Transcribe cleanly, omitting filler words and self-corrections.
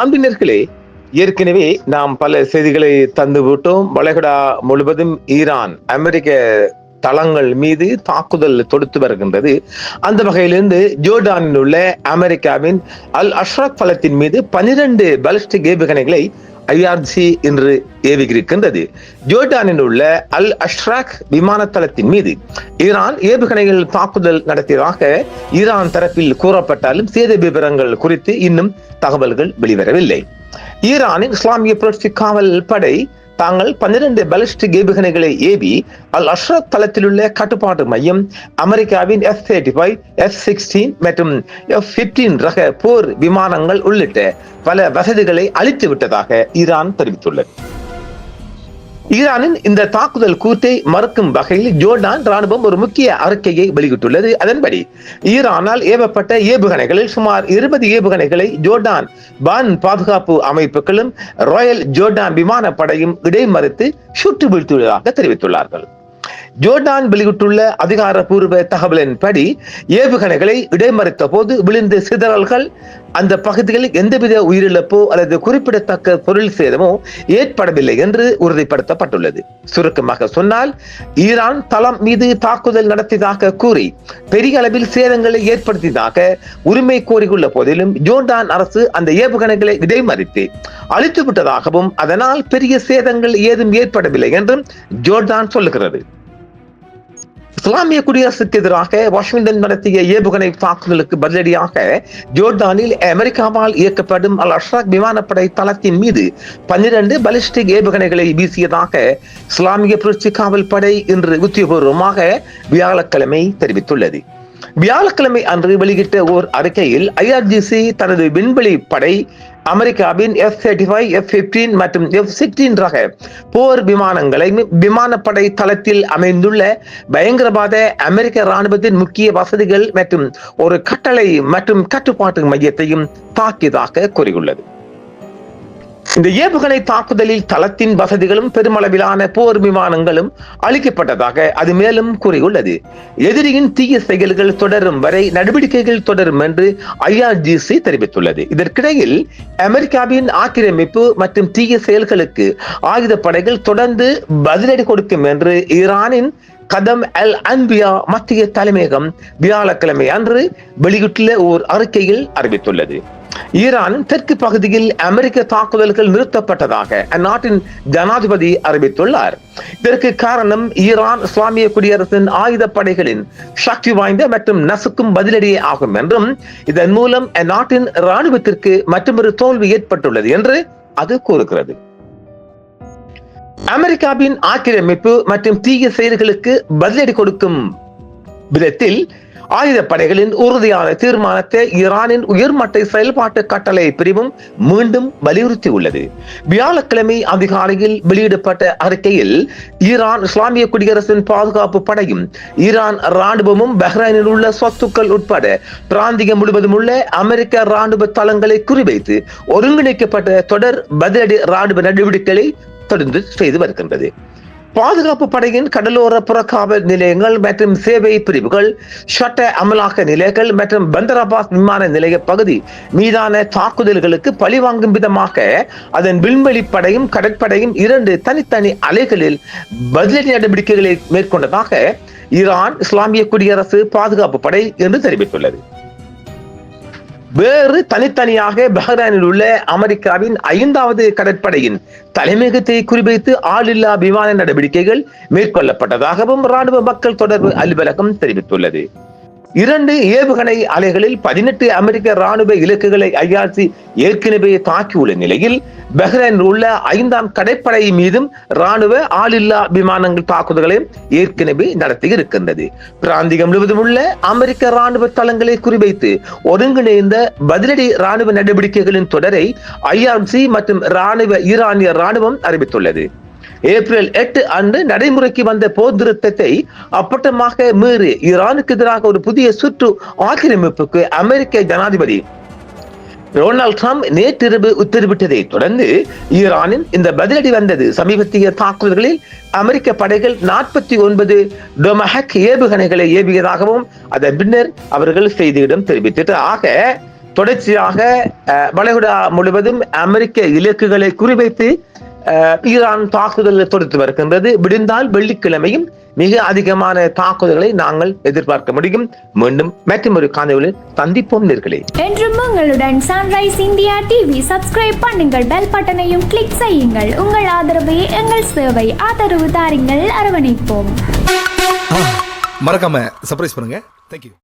அன்பினர்களே, ஏற்கனவே நாம் பல செய்திகளை தந்து விட்டோம். வளைகுடா முழுவதும் ஈரான் அமெரிக்க தளங்கள் மீது தாக்குதல் தொடுத்து வருகின்றது. அந்த வகையிலிருந்து ஜோர்டானில் உள்ள அமெரிக்காவின் அல் அஷ்ரக் தளத்தின் மீது 12 பாலிஸ்டிக் ஏவுகணைகளை IRG இன்று ஏவியிருக்கின்றது. ஜோர்டானில் உள்ள அல் அஷ்ராக் விமான தளத்தின் மீது ஈரான் ஏவுகணைகள் தாக்குதல் நடத்தியதாக ஈரான் தரப்பில் கூறப்பட்டாலும் சேத விவரங்கள் குறித்து இன்னும் தகவல்கள் வெளிவரவில்லை. ஈரானின் இஸ்லாமிய புரட்சி காவல் படை தாங்கள் 12 பாலிஸ்டிக் ஏவுகணைகளை ஏவி அல் அஷ்ரக் தளத்தில் உள்ள கட்டுப்பாட்டு மையம், அமெரிக்காவின் F-35, F-16 மற்றும் F-15 ரக போர் விமானங்கள் உள்ளிட்ட பல வசதிகளை அளித்து விட்டதாக ஈரான் தெரிவித்துள்ளது. ஈரானின் இந்த தாக்குதல் கூற்றை மறுக்கும் வகையில் ஜோர்டான் ராணுவம் ஒரு முக்கிய அறிக்கையை வெளியிட்டுள்ளது. அதன்படி ஈரானால் ஏவப்பட்ட ஏவுகணைகளில் சுமார் 20 ஏவுகணைகளை ஜோர்டான் வான் பாதுகாப்பு அமைப்புகளும் ராயல் ஜோர்டான் விமானப்படையும் இடைமறித்து சுட்டு வீழ்த்தியுள்ளதாக தெரிவித்துள்ளார்கள். ஜோர்டான் வெளியிட்டுள்ள அதிகாரப்பூர்வ தகவலின்படி ஏவுகணைகளை இடைமறித்த போது விழுந்த சிதறல்கள் அந்த பகுதிகளில் எந்தவித உயிரிழப்போ அல்லது குறிப்பிடத்தக்க பொருள் சேதமோ ஏற்படவில்லை என்று உறுதிப்படுத்தப்பட்டுள்ளது. சுருக்கமாக சொன்னால், ஈரான் தளம் மீது தாக்குதல் நடத்தியதாக கூறி பெரிய அளவில் சேதங்களை ஏற்படுத்தியதாக உரிமை கோரியுள்ள போதிலும் ஜோர்டான் அரசு அந்த ஏவுகணைகளை இடைமறித்து அழித்துவிட்டதாகவும் அதனால் பெரிய சேதங்கள் ஏதும் ஏற்படவில்லை என்றும் ஜோர்டான் சொல்லுகிறது. இஸ்லாமிய குடியரசுக்கு எதிராக வாஷிங்டன் நடத்திய ஏவுகணை தாக்குதலுக்கு பதிலடியாக ஜோர்டானில் அமெரிக்காவால் இயக்கப்படும் அல் அஷ்ராக் விமானப்படை தளத்தின் மீது 12 பாலிஸ்டிக் ஏவுகணைகளை வீசியதாக இஸ்லாமிய புரட்சி காவல் படை இன்று உத்தியோகபூர்வமாக வியாழக்கிழமை தெரிவித்துள்ளது. வியாழக்கிழமை அன்று வெளியிட்ட ஓர் அறிக்கையில் IRGC தனது விண்வெளி படை அமெரிக்காவின் F-35, F-15 மற்றும் F-16 ரக போர் விமானங்களை விமானப்படை தளத்தில் அமைந்துள்ள பயங்கரவாத அமெரிக்க ராணுவத்தின் முக்கிய வசதிகள் மற்றும் ஒரு கட்டளை மற்றும் கட்டுப்பாட்டு மையத்தையும் தாக்கியதாக கூறியுள்ளது. இந்த ஏவுகணை தாக்குதலில் தளத்தின் வசதிகளும் பெருமளவிலான போர் விமானங்களும் அளிக்கப்பட்டதாக அது மேலும் கூறியுள்ளது. எதிரியின் தீய செயல்கள் தொடரும் வரை நடவடிக்கைகள் தொடரும் என்று IRGC தெரிவித்துள்ளது. இதற்கிடையில் அமெரிக்காவின் ஆக்கிரமிப்பு மற்றும் தீய செயல்களுக்கு ஆயுதப்படைகள் தொடர்ந்து பதிலடி கொடுக்கும் என்று ஈரானின் கதம் அல் அன்பியா மத்திய தலைமையகம் வியாழக்கிழமை அன்று வெளியிட்டுள்ள ஓர் அறிக்கையில் அறிவித்துள்ளது. ஈரானின் தெற்கு பகுதியில் அமெரிக்க தாக்குதல்கள் நிறுத்தப்பட்டதாக அந்நாட்டின் ஜனாதிபதி அறிவித்துள்ளார். இதற்கு காரணம் ஈரான் இஸ்லாமிய குடியரசின் ஆயுதப்படைகளின் சக்தி வாய்ந்த மற்றும் நசுக்கும் பதிலடியே ஆகும் என்றும் இதன் மூலம் அந்நாட்டின் இராணுவத்திற்கு மற்றொரு தோல்வி ஏற்பட்டுள்ளது என்று அது கூறுகிறது. அமெரிக்காவின் ஆக்கிரமிப்பு மற்றும் தீய செயல்களுக்கு பதிலடி கொடுக்கும் விதத்தில் ஆயுதப்படைகளின் உறுதியான தீர்மானத்தை ஈரானின் உயர்மட்ட செயல்பாட்டு கட்டளை பிரிவும் மீண்டும் வலியுறுத்தியுள்ளது. வியாழக்கிழமை அதிகாலையில் வெளியிடப்பட்ட அறிக்கையில் ஈரான் இஸ்லாமிய குடியரசின் பாதுகாப்பு படையும் ஈரான் ராணுவமும் பஹ்ரைனில் உள்ள சொத்துக்கள் உட்பட பிராந்தியம் முழுவதும் உள்ள அமெரிக்க ராணுவ தளங்களை குறிவைத்து ஒருங்கிணைக்கப்பட்ட தொடர் பதிலடி ராணுவ நடவடிக்கைகளை தொடர்ந்து செய்து வருகின்றது. பாதுகாப்பு படையின் கடலோர புறக்காவல் நிலையங்கள் மற்றும் சேவை பிரிவுகள், சட்ட அமலாக்க நிலையங்கள் மற்றும் பந்தராபாத் விமான நிலைய பகுதி மீதான தாக்குதல்களுக்கு பழிவாங்கும் விதமாக அதன் விண்வெளி படையும் கடற்படையும் 2 தனித்தனி அலைகளில் பதிலடி நடவடிக்கைகளை மேற்கொண்டதாக ஈரான் இஸ்லாமிய குடியரசு பாதுகாப்பு படை என்று தெரிவித்துள்ளது. வேறு தனித்தனியாக பஹ்ரைனில் உள்ள அமெரிக்காவின் 5வது கடற்படையின் தலைமையகத்தை குறிவைத்து ஆளில்லா விமான நடவடிக்கைகள் மேற்கொள்ளப்பட்டதாகவும் ராணுவ மக்கள் தொடர்பு அலுவலகம் தெரிவித்துள்ளது. 2 ஏவுகணை அலைகளில் 18 அமெரிக்க ராணுவ இலக்குகளை IRC ஏற்கனவே தாக்கியுள்ள நிலையில் பஹ்ரைனில் உள்ள 5ஆம் கடற்படை மீதும் ராணுவ ஆளில்லா விமானங்கள் தாக்குதல்களை ஏற்கனவே நடத்தி இருக்கின்றது. பிராந்தியம் முழுவதும் உள்ள அமெரிக்க ராணுவ தளங்களை குறிவைத்து ஒருங்கிணைந்த பதிலடி ராணுவ நடவடிக்கைகளின் தொடரை IRC மற்றும் ஈரானிய ராணுவம் அறிவித்துள்ளது. ஏப்ரல் 8 அன்று நடைமுறைக்கு வந்த போர் நிறுத்தத்தை அப்பட்டமாக மீறி ஈரானுக்கு எதிராக ஒரு புதிய சுற்று ஆக்கிரமிப்புக்கு அமெரிக்க ஜனாதிபதி டொனால்ட் ட்ரம்ப் நேற்றிரவு உத்தரவிட்டதை தொடர்ந்து ஈரானின் இந்த பதிலடி வந்தது. சமீபத்திய தாக்குதல்களில் அமெரிக்க படைகள் 49 டொமஹக் ஏவுகணைகளை ஏவியதாகவும் அதன் பின்னர் அவர்கள் செய்தியிடம் தெரிவித்தது. ஆக தொடர்ச்சியாக வளைகுடா முழுவதும் அமெரிக்க இலக்குகளை குறிவைத்து ஈரான் தாக்குதல் தொடுத்து வருகின்றது. விடிந்தால் வெள்ளிக்கிழமையும் மிக அதிகமான தாக்குதல்களை நாங்கள் எதிர்பார்க்க முடியும். மீண்டும் மற்றொரு காணொளியில் சந்திப்போம் நேர்களே. என்றும் உங்களுடன் சன்ரைஸ் இந்தியா டிவி சப்ஸ்கிரைப் பண்ணுங்கள், பெல் பட்டனையும் கிளிக் செய்யுங்கள். உங்கள் ஆதரவே எங்கள் சேவை. ஆதரவு தாருங்கள், அரவணைப்போம். மறக்காம சர்ப்ரைஸ் பண்ணுங்க. தேங்க்யூ.